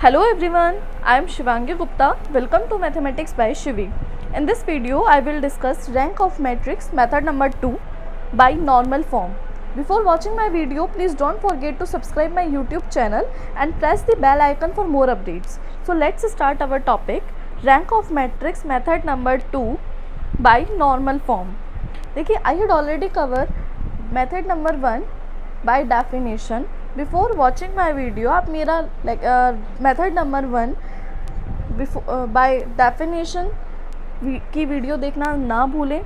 Hello everyone, I am Shivangi Gupta. Welcome to Mathematics by Shivi. In this video, I will discuss rank of matrix method number 2 by normal form. Before watching my video, please don't forget to subscribe my YouTube channel and press the bell icon for more updates. So let's start our topic, rank of matrix method number 2 by normal form. देखिए, I had already covered method number 1 by definition. Before watching my video आप मेरा method number 1 by definition की video देखना ना भूलें।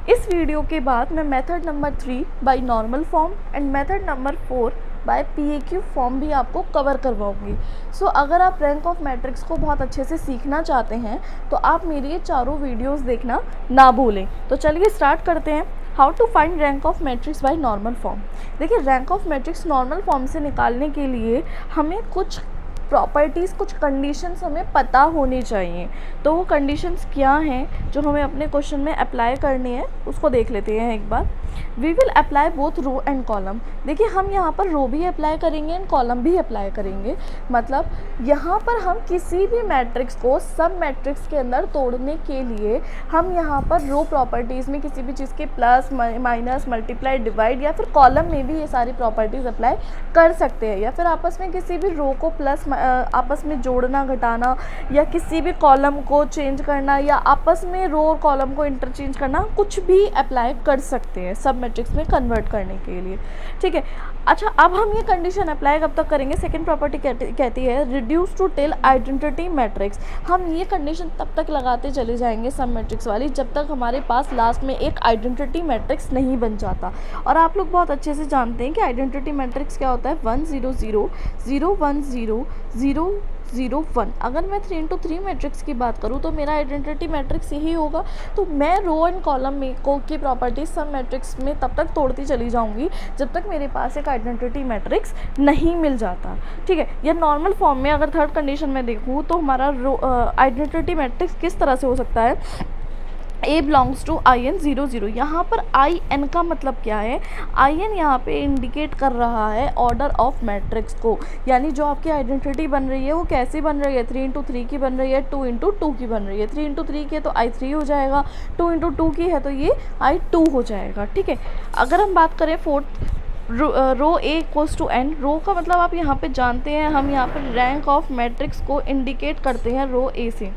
इस video के बाद मैं method number 3 by normal form and method number 4 by PAQ form भी आपको कवर करवाऊंगी। सो अगर आप रैंक ऑफ मैट्रिक्स को बहुत अच्छे से सीखना चाहते हैं तो आप मेरी ये चारों वीडियोस देखना ना भूलें। तो चलिए स्टार्ट करते हैं। How to find rank of matrix by normal form. देखिए, rank of matrix normal form से निकालने के लिए हमें कुछ प्रॉपर्टीज़, कुछ कंडीशंस हमें पता होनी चाहिए। तो वो कंडीशंस क्या हैं जो हमें अपने क्वेश्चन में अप्लाई करनी है, उसको देख लेते हैं एक बार। We will apply both row and column. देखिए, हम यहाँ पर रो भी अप्लाई करेंगे एंड कॉलम भी अप्लाई करेंगे। मतलब यहाँ पर हम किसी भी मैट्रिक्स को सब मैट्रिक्स के अंदर तोड़ने के लिए हम यहाँ पर रो प्रॉपर्टीज़ में किसी भी चीज़ के प्लस, माइनस, मल्टीप्लाई, डिवाइड या फिर कॉलम में भी ये सारी प्रॉपर्टीज़ अप्लाई कर सकते हैं। या फिर आपस में किसी भी रो को प्लस आपस में जोड़ना, घटाना, या किसी भी कॉलम को चेंज करना, या आपस में रो और कॉलम को इंटरचेंज करना, कुछ भी अप्लाई कर सकते हैं सब मैट्रिक्स में कन्वर्ट करने के लिए। ठीक है। अच्छा, अब हम ये कंडीशन अप्लाई कब तक करेंगे? सेकंड प्रॉपर्टी कहती है reduce to till identity matrix. हम ये कंडीशन तब तक लगाते चले जाएंगे सब मैट्रिक्स वाली जब तक हमारे पास लास्ट में एक आइडेंटिटी मैट्रिक्स नहीं बन जाता। और आप लोग बहुत अच्छे से जानते हैं कि आइडेंटिटी मैट्रिक्स क्या होता है। 1 0 0 0 1 0 0 0 1। अगर मैं 3 into 3 मैट्रिक्स की बात करूँ तो मेरा आइडेंटिटी मैट्रिक्स यही होगा। तो मैं रो एंड कॉलम में की प्रॉपर्टीज सब मैट्रिक्स में तब तक तोड़ती चली जाऊंगी जब तक मेरे पास एक आइडेंटिटी मैट्रिक्स नहीं मिल जाता। ठीक है। या नॉर्मल फॉर्म में अगर थर्ड कंडीशन में देखूँ तो हमारा आइडेंटिटी मैट्रिक्स किस तरह से हो सकता है। A belongs to IN 0 0। यहाँ पर IN का मतलब क्या है? IN यहाँ पे इंडिकेट कर रहा है ऑर्डर ऑफ मैट्रिक्स को। यानी जो आपकी आइडेंटिटी बन रही है वो कैसी बन रही है? 3 into 3 की बन रही है, 2 into 2 की बन रही है। 3 into 3 की है तो I3 हो जाएगा, 2 into 2 की है तो ये I2 हो जाएगा। ठीक है। अगर हम बात करें fourth row A equals to N, row का मतलब आप यहाँ पे जानते हैं, हम यहाँ पर रैंक ऑफ मैट्रिक्स को इंडिकेट करते हैं रो A से।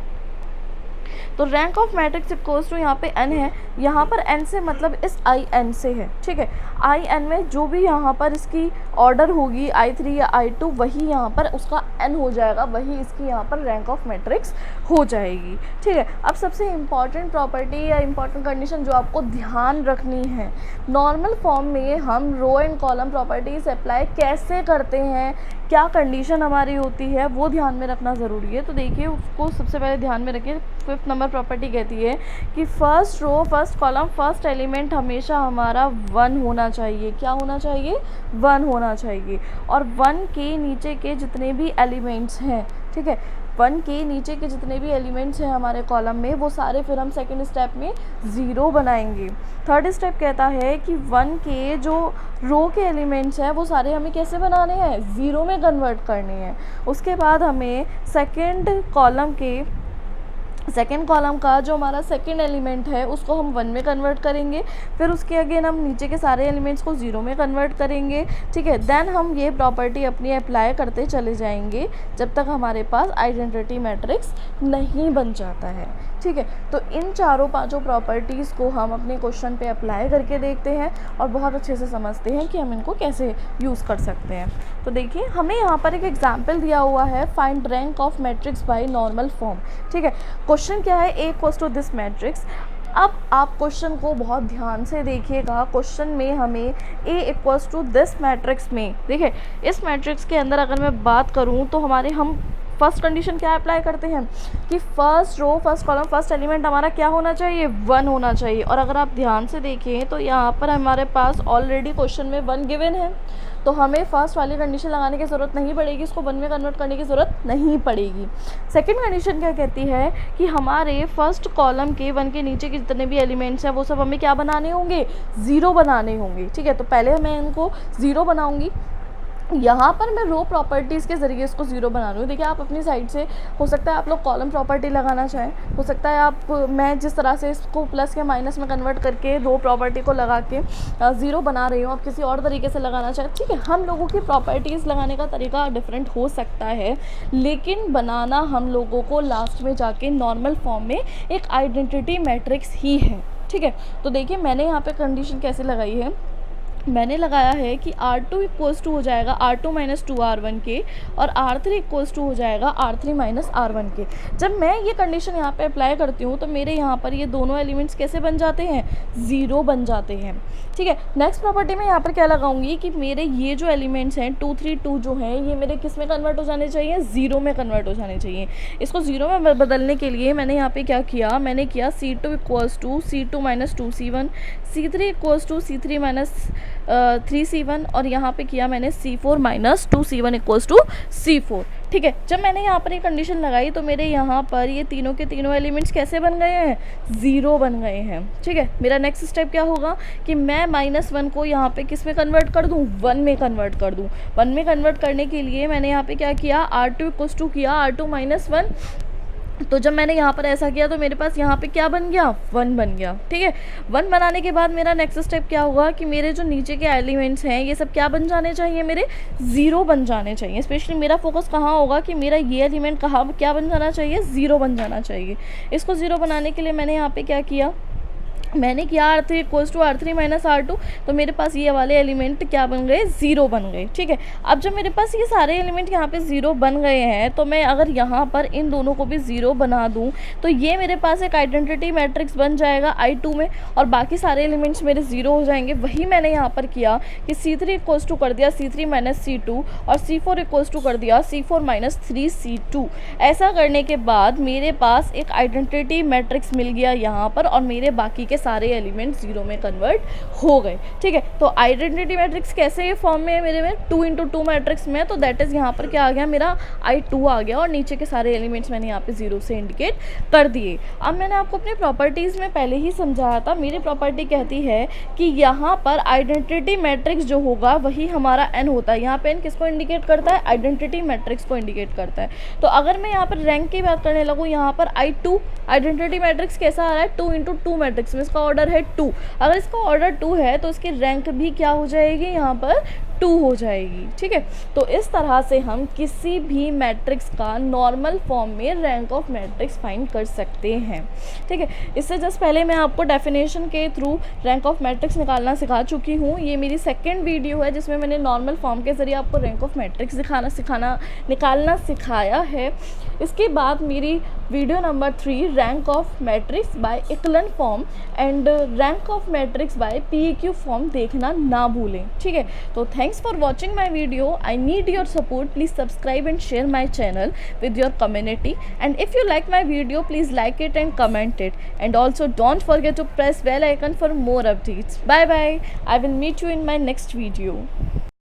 तो rank of matrix equals to यहाँ पे n है। यहाँ पर n से मतलब इस IN से है। ठीक है। IN में जो भी यहाँ पर इसकी ऑर्डर होगी I3 या I2, वही यहाँ पर उसका n हो जाएगा, वही इसकी यहाँ पर रैंक ऑफ मैट्रिक्स हो जाएगी। ठीक है। अब सबसे इम्पॉर्टेंट प्रॉपर्टी या इम्पॉर्टेंट कंडीशन जो आपको ध्यान रखनी है, नॉर्मल फॉर्म में हम row and column properties apply कैसे करते हैं, क्या कंडीशन हमारी होती है, वो ध्यान में रखना ज़रूरी है। तो देखिए, उसको सबसे पहले ध्यान में रखिए। 5th नंबर प्रॉपर्टी कहती है कि first row, first column, first element हमेशा हमारा 1 होना चाहिए। क्या होना चाहिए? 1 होना चाहिए। और 1 के नीचे के जितने भी एलिमेंट्स हैं, ठीक है, 1 के नीचे के जितने भी एलिमेंट्स हैं हमारे कॉलम में, वो सारे फिर हम सेकंड स्टेप में 0 बनाएंगे। थर्ड स्टेप कहता है कि 1 के जो रो के एलिमेंट्स हैं वो सारे हमें कैसे बनाने हैं? 0 में कन्वर्ट करने हैं। उसके बाद हमें सेकंड कॉलम का जो हमारा सेकंड एलिमेंट है उसको हम 1 में कन्वर्ट करेंगे। फिर उसके अगेन हम नीचे के सारे एलिमेंट्स को 0 में कन्वर्ट करेंगे। ठीक है। देन हम ये प्रॉपर्टी अपनी अप्लाई करते चले जाएंगे जब तक हमारे पास आइडेंटिटी मैट्रिक्स नहीं बन जाता है। ठीक है। तो इन चारों पांचों प्रॉपर्टीज़ को हम अपने क्वेश्चन पे अप्लाई करके देखते हैं और बहुत अच्छे से समझते हैं कि हम इनको कैसे यूज़ कर सकते हैं। तो देखिए, हमें यहाँ पर एक एग्जाम्पल दिया हुआ है, find rank of matrix by normal form. ठीक है। क्वेश्चन क्या है? A equals to this matrix. अब आप क्वेश्चन को बहुत ध्यान से देखिएगा। क्वेश्चन में हमें A equals to this matrix में, देखिए इस मैट्रिक्स के अंदर अगर मैं बात करूं तो हम फर्स्ट कंडीशन क्या अप्लाई करते हैं कि first row, first column, first element हमारा क्या होना चाहिए? 1 होना चाहिए। और अगर आप ध्यान से देखें तो यहाँ पर हमारे पास ऑलरेडी क्वेश्चन में 1 गिवन है, तो हमें फर्स्ट वाली कंडीशन लगाने की ज़रूरत नहीं पड़ेगी, इसको 1 में कन्वर्ट करने की ज़रूरत नहीं पड़ेगी। सेकंड कंडीशन क्या कहती है कि हमारे फर्स्ट कॉलम के 1 के नीचे के जितने भी एलिमेंट्स हैं वो सब हमें क्या बनाने होंगे? 0 बनाने होंगे। ठीक है। तो पहले मैं इनको 0 बनाऊँगी, यहाँ पर मैं रो प्रॉपर्टीज़ के ज़रिए इसको ज़ीरो बना रही हूँ। देखिए आप अपनी साइड से, हो सकता है आप लोग कॉलम प्रॉपर्टी लगाना चाहें, हो सकता है आप, मैं जिस तरह से इसको प्लस या माइनस में कन्वर्ट करके रो प्रॉपर्टी को लगा के ज़ीरो बना रही हूँ, आप किसी और तरीके से लगाना चाहें, ठीक है। हम लोगों की प्रॉपर्टीज़ लगाने का तरीका डिफरेंट हो सकता है, लेकिन बनाना हम लोगों को लास्ट में जाके नॉर्मल फॉर्म में एक आइडेंटिटी मैट्रिक्स ही है, ठीक है। तो देखिए मैंने यहाँ पे कंडीशन कैसे लगाई है, मैंने लगाया है कि R2 इक्वल्स टू हो जाएगा R2 माइनस 2R1 के, और R3 इक्वल्स टू हो जाएगा R3 माइनस R1 के। जब मैं ये कंडीशन यहाँ पे अप्लाई करती हूँ तो मेरे यहाँ पर ये दोनों एलिमेंट्स कैसे बन जाते हैं, ज़ीरो बन जाते हैं, ठीक है। नेक्स्ट प्रॉपर्टी में यहाँ पर क्या लगाऊंगी कि मेरे ये जो एलिमेंट्स हैं 2 3 2 जो हैं, ये मेरे किस में कन्वर्ट हो जाने चाहिए, ज़ीरो में कन्वर्ट हो जाने चाहिए। इसको ज़ीरो में बदलने के लिए मैंने यहाँ पे क्या किया, मैंने किया C2 equals to C2 minus 2C1, C3 equals to C3 minus 3C1, और यहाँ पे किया मैंने C4 minus 2C1 equals to C4, ठीक है। जब मैंने यहाँ पर ये कंडीशन लगाई तो मेरे यहाँ पर ये तीनों के तीनों एलिमेंट्स कैसे बन गए हैं, ज़ीरो बन गए हैं, ठीक है। मेरा नेक्स्ट स्टेप क्या होगा कि मैं -1 को यहाँ पे किस में कन्वर्ट कर दूँ, 1 में कन्वर्ट कर दूँ। 1 में कन्वर्ट करने के लिए मैंने यहाँ पे क्या किया, R2 इक्वल्स टू किया R2 माइनस 1। तो जब मैंने यहाँ पर ऐसा किया तो मेरे पास यहाँ पे क्या बन गया, 1 बन गया, ठीक है। 1 बनाने के बाद मेरा नेक्स्ट स्टेप क्या होगा कि मेरे जो नीचे के एलिमेंट्स हैं ये सब क्या बन जाने चाहिए, मेरे ज़ीरो बन जाने चाहिए। स्पेशली मेरा फोकस कहाँ होगा कि मेरा ये एलिमेंट कहाँ क्या बन जाना चाहिए, ज़ीरो बन जाना चाहिए। इसको ज़ीरो बनाने के लिए मैंने यहाँ पर क्या किया, मैंने किया R3 equals to R3 minus R2, तो मेरे पास ये वाले एलिमेंट क्या बन गए, ज़ीरो बन गए, ठीक है। अब जब मेरे पास ये सारे एलिमेंट यहाँ पे ज़ीरो बन गए हैं तो मैं अगर यहाँ पर इन दोनों को भी ज़ीरो बना दूँ तो ये मेरे पास एक आइडेंटिटी मैट्रिक्स बन जाएगा I2 में, और बाकी सारे एलिमेंट्स मेरे ज़ीरो हो जाएंगे। वही मैंने यहाँ पर किया कि C3 इक्वल्स टू कर दिया C3 माइनस C2, और C4 इक्वल्स टू कर दिया C4 माइनस 3C2। ऐसा करने के बाद मेरे पास एक आइडेंटिटी मैट्रिक्स मिल गया यहाँ पर, और मेरे बाकी के सारे एलिमेंट ज़ीरो में कन्वर्ट हो गए, ठीक है। तो आइडेंटिटी मैट्रिक्स कैसे फॉर्म में है मेरे में, 2 इंटू 2 मैट्रिक्स में, तो दैट इज़ यहाँ पर क्या आ गया, मेरा I2 आ गया, और नीचे के सारे एलिमेंट्स मैंने यहाँ पे ज़ीरो से इंडिकेट कर दिए। अब मैंने आपको अपनी प्रॉपर्टीज़ में पहले ही समझाया था, मेरी प्रॉपर्टी कहती है कि यहाँ पर आइडेंटिटी मैट्रिक्स जो होगा वही हमारा n होता है। यहाँ पे n किसको इंडिकेट करता है, आइडेंटिटी मैट्रिक्स को इंडिकेट करता है। तो अगर मैं यहाँ पर रैंक की बात करने लगूँ, यहाँ पर I2 आइडेंटिटी मैट्रिक्स कैसा आ रहा है, 2 इंटू 2 मैट्रिक्स में इसका ऑर्डर है 2। अगर इसका ऑर्डर 2 है तो इसकी रैंक भी क्या हो जाएगी, यहाँ पर 2 हो जाएगी, ठीक है। तो इस तरह से हम किसी भी मैट्रिक्स का नॉर्मल फॉर्म में रैंक ऑफ मैट्रिक्स फाइंड कर सकते हैं, ठीक है। इससे जस्ट पहले मैं आपको डेफिनेशन के थ्रू रैंक ऑफ मैट्रिक्स निकालना सिखा चुकी हूँ। ये मेरी सेकंड वीडियो है जिसमें मैंने नॉर्मल फॉर्म के ज़रिए आपको रैंक ऑफ मैट्रिक्स निकालना सिखाया है। इसके बाद मेरी video number 3 rank of matrix by echelon form and rank of matrix by PEQ form देखना ना भूलें, ठीक है। तो thanks for watching my video. I need your support. Please subscribe and share my channel with your community. And if you like my video, please like it and comment it. And also don't forget to press bell icon for more updates. Bye bye. I will meet you in my next video.